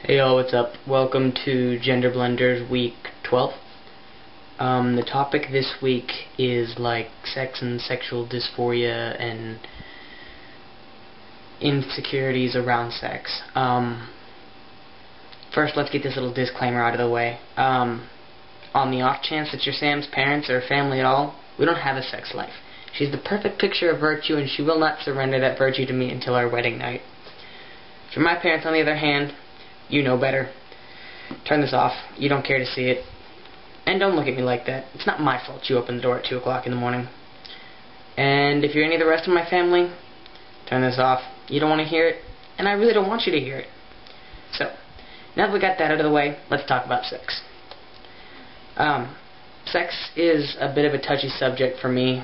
Hey y'all, what's up? Welcome to Gender Blenders Week 12. The topic this week is like sex and sexual dysphoria and insecurities around sex. First, let's get this little disclaimer out of the way. On the off chance that you're Sam's parents or family at all, we don't have a sex life. She's the perfect picture of virtue, and she will not surrender that virtue to me until our wedding night. For my parents, on the other hand, you know better. Turn this off. You don't care to see it. And don't look at me like that. It's not my fault you opened the door at 2 o'clock in the morning. And if you're any of the rest of my family, turn this off. You don't want to hear it, and I really don't want you to hear it. So, now that we got that out of the way, let's talk about sex. Sex is a bit of a touchy subject for me,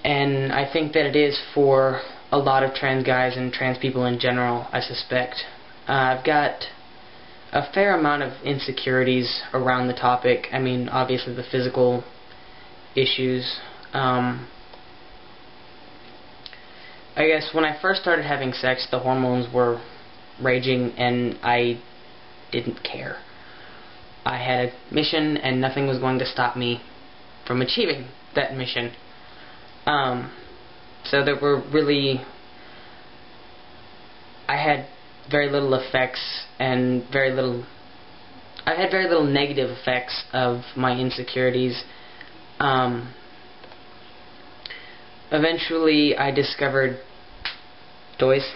and I think that it is for a lot of trans guys and trans people in general, I suspect. I've got a fair amount of insecurities around the topic. I mean, obviously the physical issues. I guess when I first started having sex, the hormones were raging and I didn't care. I had a mission and nothing was going to stop me from achieving that mission. So there were really... I had very little effects and I had very little negative effects of my insecurities. Eventually I discovered toys,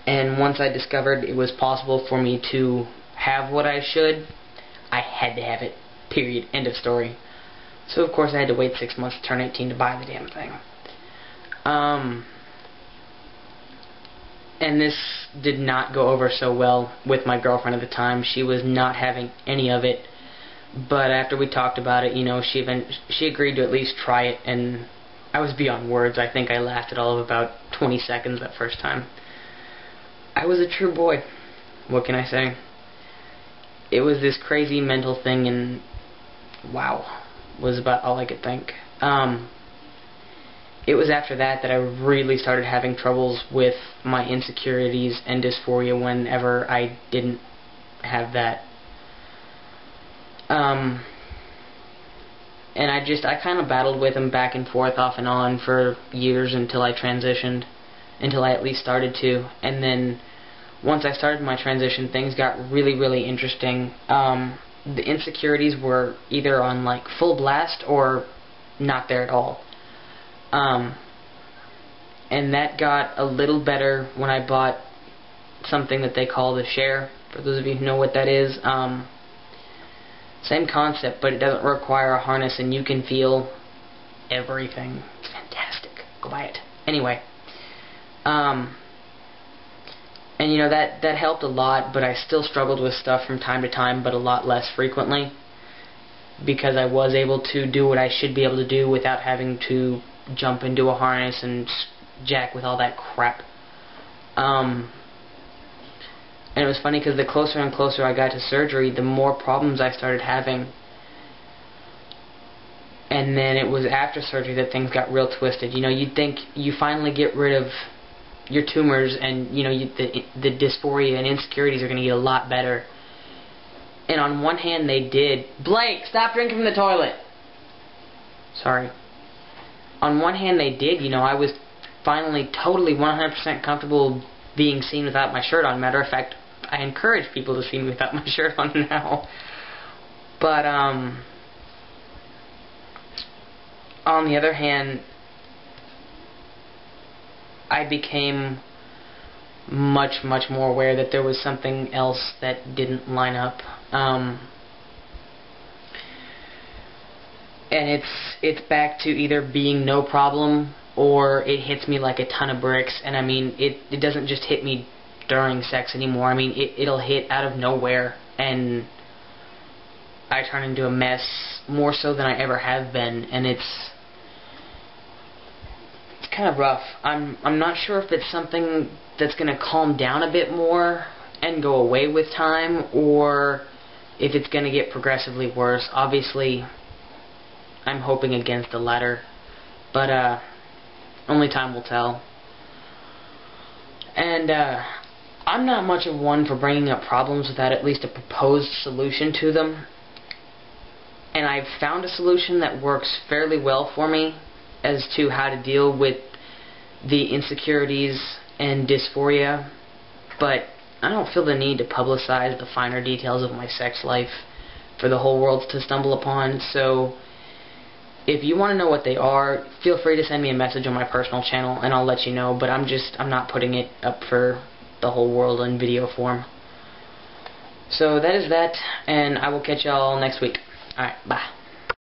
and once I discovered it was possible for me to have what I should, I had to have it, period, end of story. So of course I had to wait 6 months to turn 18 to buy the damn thing. And this did not go over so well with my girlfriend at the time. She was not having any of it. But after we talked about it, you know, she agreed to at least try it, and I was beyond words. I think I lasted all of about 20 seconds that first time. I was a true boy. What can I say? It was this crazy mental thing, and wow, was about all I could think. It was after that I really started having troubles with my insecurities and dysphoria whenever I didn't have that. And I kind of battled with them back and forth off and on for years until I transitioned, until I at least started to. And then once I started my transition, things got really, really interesting. The insecurities were either on like full blast or not there at all. And that got a little better when I bought something that they call the Share. For those of you who know what that is, same concept, but it doesn't require a harness, and you can feel everything. It's fantastic. Go buy it. Anyway, and you know that helped a lot, but I still struggled with stuff from time to time, but a lot less frequently, because I was able to do what I should be able to do without having to jump into a harness and jack with all that crap. And it was funny because the closer and closer I got to surgery, the more problems I started having. And then it was after surgery that things got real twisted. You know, you'd think you finally get rid of your tumors, and you know the dysphoria and insecurities are going to get a lot better. And on one hand they did. Blake, stop drinking from the toilet! Sorry. On one hand they did, you know, I was finally totally 100% comfortable being seen without my shirt on. Matter of fact, I encourage people to see me without my shirt on now. But, on the other hand, I became much, much more aware that there was something else that didn't line up. And it's back to either being no problem or it hits me like a ton of bricks. And I mean, it doesn't just hit me during sex anymore. I mean, it'll hit out of nowhere, and I turn into a mess more so than I ever have been, and it's kind of rough. I'm not sure if it's something that's going to calm down a bit more and go away with time, or if it's going to get progressively worse. Obviously, I'm hoping against the latter, but only time will tell. And I'm not much of one for bringing up problems without at least a proposed solution to them. And I've found a solution that works fairly well for me as to how to deal with the insecurities and dysphoria, but I don't feel the need to publicize the finer details of my sex life for the whole world to stumble upon. So if you want to know what they are, feel free to send me a message on my personal channel and I'll let you know, but I'm not putting it up for the whole world in video form. So that is that, and I will catch y'all next week. Alright, bye.